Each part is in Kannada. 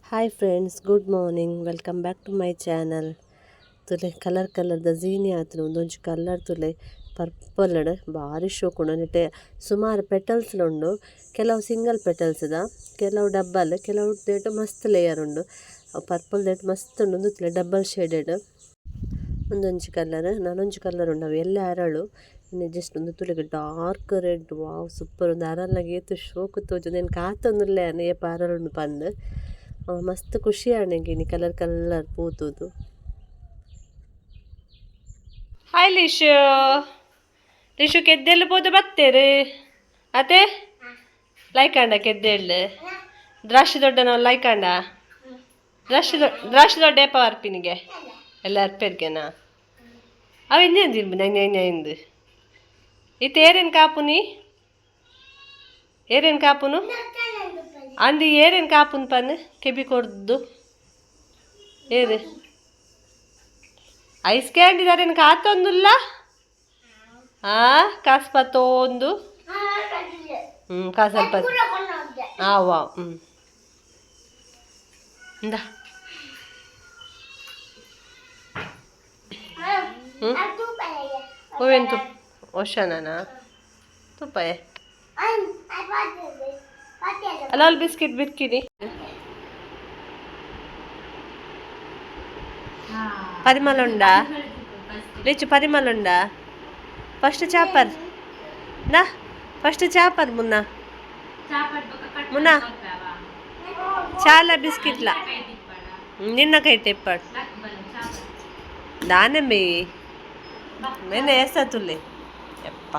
Hi friends, good morning. Welcome back to my channel. ತುಲೆ ಕಲರ್ದ ಝೀನಿ ಆತನು ಒಂದೊಂಚು ಕಲರ್ ತುಲೆ ಪರ್ಪಲ್ಡ್ ಭಾರಿ ಶೋಕುಂಡು ನೆಟ್ಟೆ ಸುಮಾರು ಪೆಟಲ್ಸ್ಲುಂಡು. ಕೆಲವು ಸಿಂಗಲ್ ಪೆಟಲ್ಸ್ದ, ಕೆಲವು ಡಬ್ಬಲ್, ಕೆಲವು ದೇಟ್ ಮಸ್ತ್ ಲೇಯರ್ ಉಂಡು. ಪರ್ಪಲ್ ದೇಟ್ ಮಸ್ತ್ ಉಂಡು. ಒಂದು ತುಲೆ ಡಬಲ್ ಶೇಡೆಡ್ ಒಂದೊಂಚು ಕಲರ್ ನಾನೊಂಚು ಕಲರ್ ಉಂಡು. ಅವು ಎಲ್ಲ ಅರಳು ಇನ್ನು ಜಸ್ಟ್ ಒಂದು ತುಲೆಗೆ ಡಾರ್ಕ್ ರೆಡ್. Wow, super. ಒಂದು ಅರಳಾಗಿ ಏತು ಶೋಕು ತೋಜು. ನಾನು ಕಾತೊಂದುಲ್ಲೆ ಏಪ ಅರಳುಂಡು ಪಂದು ಮಸ್ತ್ ಖುಷಿ ಆಣೆಗಿನಿ ಕಲರ್ ಪೂತುದು. ಹಾಯ್ ಲಿಶು ಕೆದ್ದೆಲ್ಲ ಪೋದು ಬತ್ತೇರು ಅತೆ ಲೈಕಂಡ ಕೆದ್ದೆಳ್ಳು ದ್ರಾಕ್ಷಿ ದೊಡ್ಡ ನಾವು ಲೈಕಂಡ ದ್ರಾಕ್ಷಿ ದೊಡ್ಡ ಏಪ ಅರ್ಪಿನಿಗೆ ಎಲ್ಲ ಅರ್ಪೆರ್ಗೆನಾ ಅವ ಇನ್ನೇಂದಿರ್ಬು ನಂದು ಇತ್ತು ಏರೇನು ಕಾಪುನಿ ಏರೇನು ಕಾಪುನು ಅಂದಿ ಏರೇನು ಕಾಪುನ್ ಪನ್ ಕೆಬಿ ಕೊಡ್ದು ಏರು ಐಸ್ ಕ್ಯಾಂಡಿ ದಾರೇನು ಕಾತೊಂದುಲ್ಲ ಕಾಸು ಪತ್ತೊಂದು ಕಾಸಲ್ಪ ವಾ ಇಂದ ಹೂವೇನು ತುಪ್ಪ ಓಷನಾ ತುಪ್ಪ ಅಲ್ಲ ಬಿಸ್ಕಿಟ್ ಬಿರ್ಕಿನಿ ಪರಿಮಳ ಉಂಡಾ ಲಿಚು ಪರಿಮಳ ಉಂಡಾ ಫಸ್ಟ್ ಚಾಪರ್ ನಾ ಫಸ್ಟ್ ಚಾಪರ್ ಮುನ್ನ ಚಾಲ ಬಿಸ್ಕಿಟ್ಲ ನಿನ್ನ ಕೈ ಟೆಪ್ಪಡ್ ದಾನಂಬಿ ಮೇನೆ ಎಸ ತುಲ್ಲೆ ಎಪ್ಪ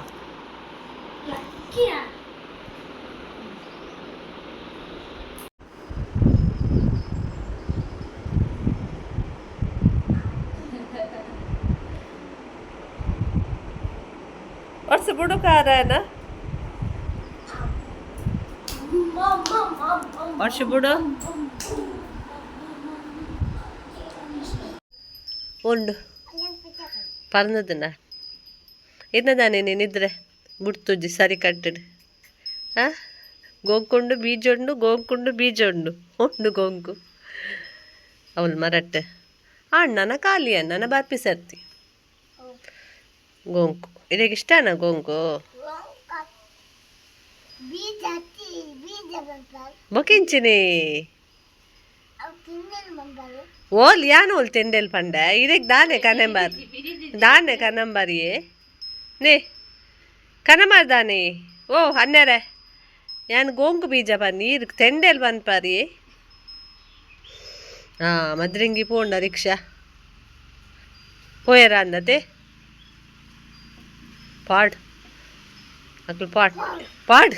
वर्ष बुढ़ो का आ रहा है ना वर्ष बुढ़ो ಉಂಡು ಪರ್ನದನ ಇನ್ನದಾನೆ ನೀನಿದ್ರೆ ಬಿಡ್ತುಜ್ಜಿ ಸರಿ ಕಟ್ಟಡು ಗೋಂಕೊಂಡು ಬೀಜ ಉಂಡು ಗೋಂಕು ಅವಳು ಮರಟ್ಟೆ ಅಣ್ಣನ ಖಾಲಿ ಅಣ್ಣನ ಬಾಪಿ ಸರ್ತಿ ಗೋಂಕು ಇದಕ್ಕೆ ಇಷ್ಟನಾ ಗೋಂಕು ಬೊಕಿಂಚಿನಿ ಓಲ್ ಯಾನು ಓಲ್ ತೆಂಡೆಲ್ ಪಂಡ ಇದಕ್ಕೆ ದಾನೆ ಕನಂಬಾರಿಯೇ ನೇ ಕನಂಬಾರ್ ದಾನೆ ಓ ಹನ್ನೆರೆ ಯಾನು ಗೋಂಕು ಬೀಜ ಬನ್ನಿ ಇದಕ್ಕೆ ತೆಂಡೆಲ್ ಪನ್ಪಾರಿ ಮದ್ರಿಂಗಿ ಪೋಂಡ ರಿಕ್ಷಾ ಪೋಯರ ಅಂದತೆ ಪಾಡ್ ಅಕ್ಲು ಪಾಡ್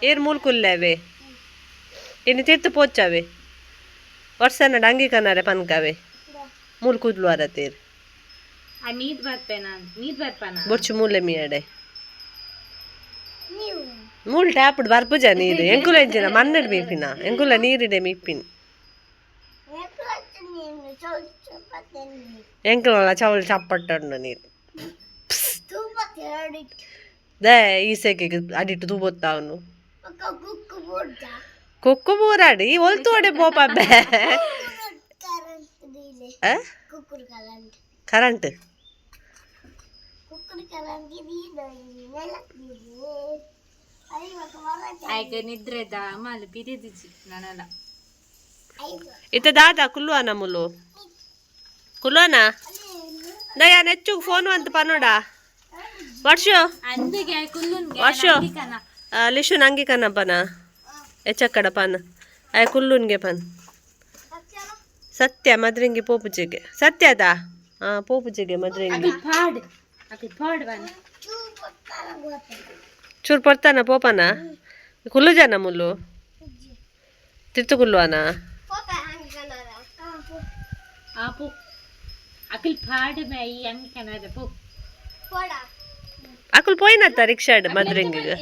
ಏರ್ ಮೂಲ್ಕುಲ್ಲೇವೆ ಇನ್ನು ತಿರ್ತು ಪೋಚವೆ ವರ್ಷನ ಡಂಗಿ ಕನಾರೆ ಪನ್ಕವೆ ಮೂಲ್ ಕೂದ್ಲು ಅರತೇರು ಬೊಚ್ಚು ಮೂಲೆ ಮೀಯಡೆ ಮೂಲ್ ಟ್ಯಾಪ್ಡ್ ಬರ್ಪುಜ ನೀರು ಎಂಕುಲ ಎಂಚಿನ ಮನ್ನಡ್ ಮೀಪಿನ ಎಂಕುಲ ನೀರಿಡೆ ಮೀಪಿನ ಎಂಕುಲ ಚವಲ್ ಚಪ್ಪಟ್ಟಂಡು ನೀರು ದೇ ಈಸೆಗೆ ಅಡಿಟ್ಟು ತೂಬೊತ್ತಾವನು ಕೊಕ್ಕು ಬೂರಾಡಿ ಒಲ್ತು ಒಡೆ ಬೋಪಬ್ಬೆ ಕರೆಂಟ್ ಇತ್ತ ದಾದ ಕುಲ್ವಾನ ಮುಲು ಕುಲ್ವಾನ ದಯಾ ನೆಚ್ಚು ಫೋನ್ ಅಂತ ಪನ್ನೋಡ ವರ್ಷ ಲಿಶು ನಂಗೆ ಕನಪನ ಎಚ್ಚಕ್ಕಡ ಪನ್ ಆಯ ಕುಲ್ಲುನ್ಗೆ ಪನ್ ಸತ್ಯ ಮದ್ರಿಂಗಿ ಪೋಪುಜಿಗೆ ಸತ್ಯದ ಪೋಪುಜಿಗೆ ಮದ್ರಿಂಗಿ ಚೂರು ಪಡ್ತಾನ ಪೋಪನ ಕುಲ್ಲು ಜನ ಮುಲ್ಲು ತಿರ್ತು ಕುಲ್ವಾನ ಅಕುಲ್ ಪೋಯ್ನತ್ತ ರಿಕ್ಷಾಡ್ ಮದ್ರಿಂಗಿಗೆ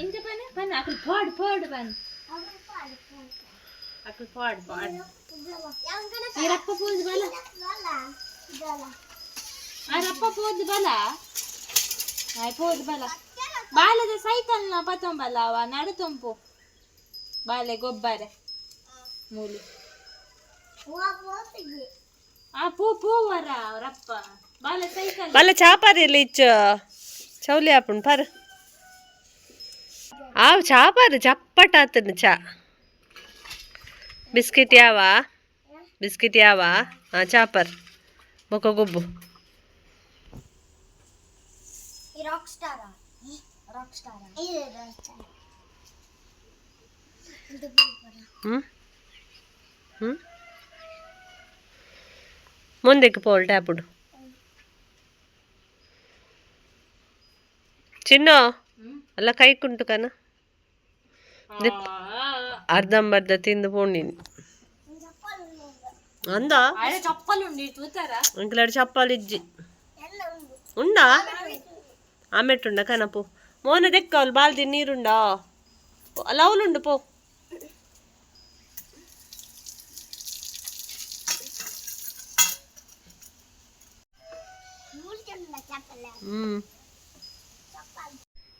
ಬಾಲದ ಸೈಕಲ್ ನ ಪತೊಂಬಲ್ಲ ಅವ ನಡುತೊಂಪು ಬಾಲೆ ಗೊಬ್ಬರ ಮೂಲು ಆ ಪೋ ಪೋವರ ರಪ್ಪ ಬಾಲ ಸೈಕಲ್ ಬಾಲ ಚಾಪಾರಿಲ್ಲ ಇಚ್ಚ ಚೌಲಿ ಆಪುಂಡು ಪರ್ ಆವ್ ಚಾಪಾರು ಚಪ್ಪಟ ಆತನು ಚಾ ಬಿಸ್ಕಿಟ್ ಯಾವ ಹಾಂ ಚಾಪರ್ ಬೊಕ್ಕ ಗೊಬ್ಬು ಹ್ಞೂ ಹ್ಞೂ ಮುಂದಕ್ಕೆ ಪೋಲ್ ಟ್ಯಾಪುಡು ಚಿನ್ನು ಅಲ್ಲ ಕೈ ಕುಂಟು ಕನ ಅರ್ಧಂಬರ್ಧ ತಿಂದು ಪೋಂಡಿನಿ ಅಂದ ఇంకలాడు చప్పాలు ఇజ్జి ఉండా ఆమెట్టుండ కనపు మోన దెక్కాలి బాల్ది నీరుండా లవులుండు పో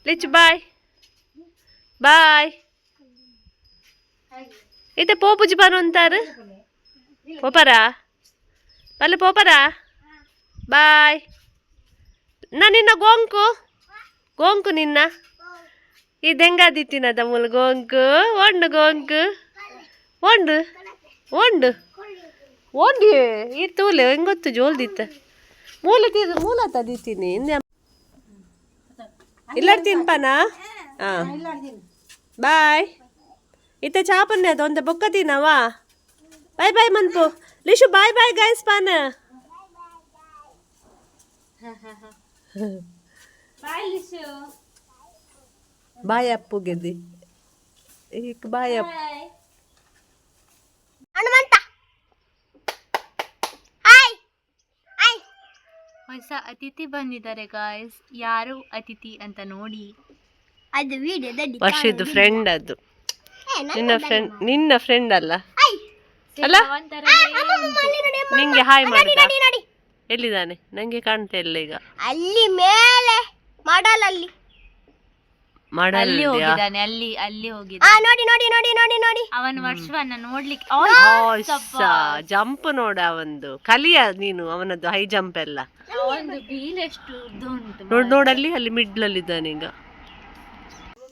లిచ్ బాయ్ బాయ్ అయితే పోపుజి పని ఉంటారు పోపరా పల్లె పోపరా బాయ్ నిన్న గోంకు నిన్న ಈ ದೆಂಗಾದಿ ತಿನ್ನದ ಮೂಲ ಗೋಂಕು ಗೋಂಕು ಓಂಡಿ ಈ ತೂಲೆ ಹೆಂಗೊತ್ತು ಜೋಲ್ದಿತ್ತ ಮೂಲ ತದಿತೀನಿ ಇಲ್ಲ ತಿನ್ಪನ ಹಾಂ ಬಾಯ್ ಇತ್ತ ಚಾಪನ್ನೆ ಅದು ಒಂದ ಬೊಕ್ಕ ತಿನ್ನವಾ ಬಾಯ್ ಮನ್ಪು ಲಿಶು ಬಾಯ್ ಗೈಸ್ ಪಾನ ಬಾಯ್ ಅಪ್ಪು ಗೆದ್ದಿ ಈಗ ಬಾಯ್ ಅಪ್ಪು ಹೊಸ ಅತಿಥಿ ಬಂದಿದ್ದಾರೆ ಗಾಯ್ಸ್ ಯಾರು ಅತಿಥಿ ಅಂತ ನೋಡಿ ಅದು ವಿಡಿಯೋದಲ್ಲಿ ವರ್ಷದ ಫ್ರೆಂಡ್ ಅದು ನಿನ್ನ ಫ್ರೆಂಡ್ ಅಲ್ಲ ಅಲ್ಲ ನಿಂಗೆ ಹಾಯ್ ಮಾಡಿದ ಎಲ್ಲಿದ್ದಾನೆ ನಂಗೆ ಕಾಣ್ತಾ ಇಲ್ಲ ಈಗ ಅಲ್ಲಿ ಮೇಲೆ ಮಾಡಲಲ್ಲಿ ಅಲ್ಲಿ ಹೋಗಿದ್ದಾನೆ ಅಲ್ಲಿ ಹೋಗಿದ್ದಾನೆ ನೋಡಿ ಅವನ ವರ್ಷವನ್ನ ನೋಡ್ಲಿಕ್ಕೆ ಜಂಪ್ ನೋಡ ಅವಂದು ಕಲಿಯ ನೀನು ಅವನದ್ದು ಹೈ ಜಂಪ್ ಎಲ್ಲ ಒಂದು ಬೀಲ್ ಎಷ್ಟು ಉದ್ದ ಉಂಟು ನೋಡಲ್ಲಿ ಅಲ್ಲಿ ಮಿಡ್ಲಲ್ಲಿ ಇದ್ದಾನೆ ಈಗ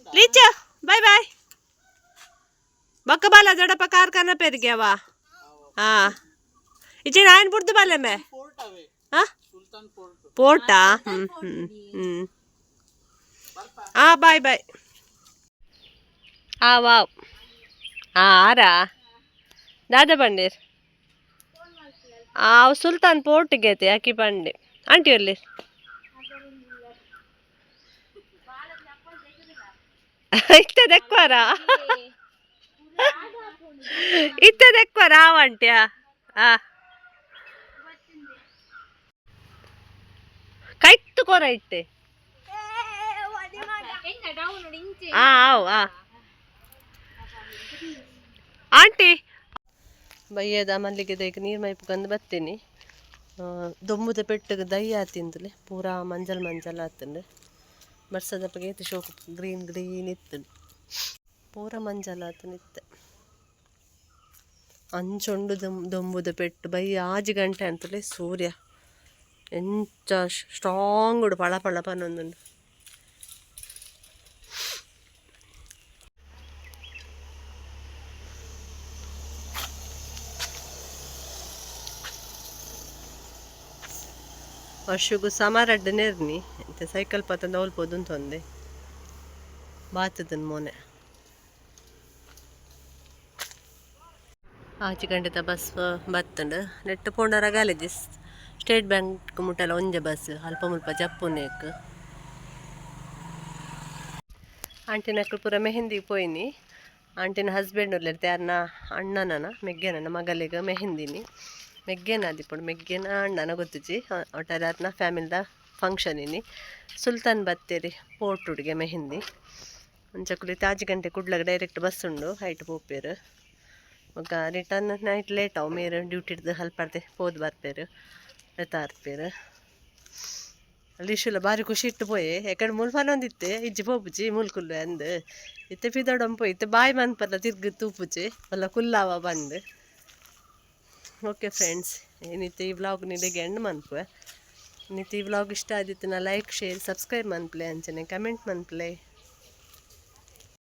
ಲೀಚ ಬಾಯ್ ಬಕ್ಕ ಬಾಲ ದೊಡ್ಡಪ್ಪ ಕಾರ್ಖಾನ ಪೇರಿಗೆವಾ ಹಾ ಇಚೆ ನಾಯನ್ ಬುಡ್ದು ಬಾಲೆ ಮೇ ಹಾ ಪೋರ್ಟಾ ಹ್ಮ್ ಬಾಯ್ ವಾವ್ ಆರಾ ದಾದಾ ಬಂಡೀರ್ ಸುಲ್ತಾನ್ ಪೋರ್ಟ್ಗೆ ಐತೆ ಅಕ್ಕಿ ಬಂಡೆ ಆಂಟಿ ಅಲ್ಲಿ ಇತ್ತದೆಕ್ವಾರ ಆವಂಟ್ಯಾ ಕೈತ್ತು ಕೊರ ಇಟ್ಟೆ ಆಂಟಿ ಬಯ್ಯದ ಮಲ್ಲಿಗೆ ದೈಕ ನೀರು ಮೈಪುಕಂದು ಬರ್ತೀನಿ ದೊಂಬುದ ಪೆಟ್ಟಿಗೆ ದೈ ಆತಿಂತಲೆ ಪೂರಾ ಮಂಜಲ್ ಆತಂಡೆ ಬರ್ಸದಪ್ಪಗೆ ಐತಿ ಶೋಕ ಗ್ರೀನ್ ಇತ್ತು ಪೂರ ಮಂಜಲ್ ಆತನಿತ್ತೆ ಅಂಚೊಂಡು ದೊಂಬುದ ಪೆಟ್ಟು ಬೈ 6 ಗಂಟೆ ಅಂತಲೇ ಸೂರ್ಯ ಎಂಚ ಸ್ಟ್ರಾಂಗ್ ಉಡು ಪಳ ಪನ್ನೊಂದುಂಡು ವರ್ಷಗೂ ಸಮಾರಡ್ಡ ನೇರ್ನಿ ಅಂತ ಸೈಕಲ್ ಪತ್ತಂದು ಅವಲ್ಪೋದು ತೊಂದೆ ಬಾತದನ್ ಮೋನೆ 6 ಗಂಟೆ ಬಸ್ ಬತ್ತಂಡು ನೆಟ್ಟು ಪೋಂಡರ ಗಾಲೇಜ್ ಸ್ಟೇಟ್ ಬ್ಯಾಂಕ್ ಮುಟ್ಟಲ ಒಂಜೆ ಬಸ್ ಅಲ್ಪ ಮುಲ್ಪ ಜಪ್ಪುನೇಕ್ ಆಂಟಿನಕ್ಕಳು ಪೂರ ಮೆಹಂದಿಗೆ ಪೋಯಿನಿ ಆಂಟಿನ ಹಸ್ಬೆಂಡ್ ಉರ್ಲಿರ್ತೆ ಯಾರನ್ನ ಅಣ್ಣನ ಮೆಗ್ಗೆನ ಮಗಲಿಗೆ ಮೆಹಂದಿನಿ ಮೆಗ್ಗೆನ ಆದಿಪ್ಪಡು ಮೆಗ್ಗೆನ ಅಣ್ಣನ ಗೊತ್ತುಜಿ ಒಟ್ಟಾರೆ ಅದನ್ನ ಫ್ಯಾಮಿಲಿದ ಫಂಕ್ಷನ್ ಇನಿ ಸುಲ್ತಾನ್ ಬತ್ತೇರಿ ಪೋರ್ಟ್ ಉಡ್ಗೆ ಮೆಹಂದಿ ಒಂಚಕುಲಿ 6 ಗಂಟೆ ಕುಡ್ಲಾಗ ಡೈರೆಕ್ಟ್ ಬಸ್ ಉಂಡು ಹೈಟ್ ಪೋಪೇರು ಮಗ ರಿಟರ್ನ್ ನೈಟ್ ಲೇಟ್ ಅವು ಮೇರು ಡ್ಯೂಟಿ ಹಿಡ್ದು ಹಲ್ಪರ್ದೆ ಹೋದ್ ಬರ್ಪೇರು ಎತ್ತಾರ್ಪೇರು ಲಿಶುಲ ಬಾರಿ ಖುಷಿ ಇಟ್ಟು ಪೋಯೆ ಎಕಡೆ ಮುಲ್ಪನ ಒಂದಿತ್ತೆ ಇಜ್ಜಿ ಪೋಪುಜಿ ಮುಲ್ಕುಲ್ಲು ಅಂದ್ ಇತ್ತೆ ಪಿದೊಡಂ ಪೋಯಿ ಇತ್ತೆ ಬಾಯಿ ಮನ್ಪಲ್ಲ ತಿರ್ಗಿ ತೂಪುಜಿ ಒಲ್ಲ ಕುಲ್ಲಾವ ಬಂದು. ಓಕೆ ಫ್ರೆಂಡ್ಸ್, ಏನಿತ್ತು ಈ ವ್ಲಾಗ್ ನಿಮಗೆ ಎಂಡ್ ಮನ್ಪುವೆ. ನಿತ್ತು ಈ ವ್ಲಾಗ್ ಇಷ್ಟ ಆದಿತ್ತು ನಾ ಲೈಕ್ ಶೇರ್ ಸಬ್ಸ್ಕ್ರೈಬ್ ಮನ್ಪ್ಲೆ ಅಂಚನೆ ಕಮೆಂಟ್ ಮನ್ಪ್ಲೆ.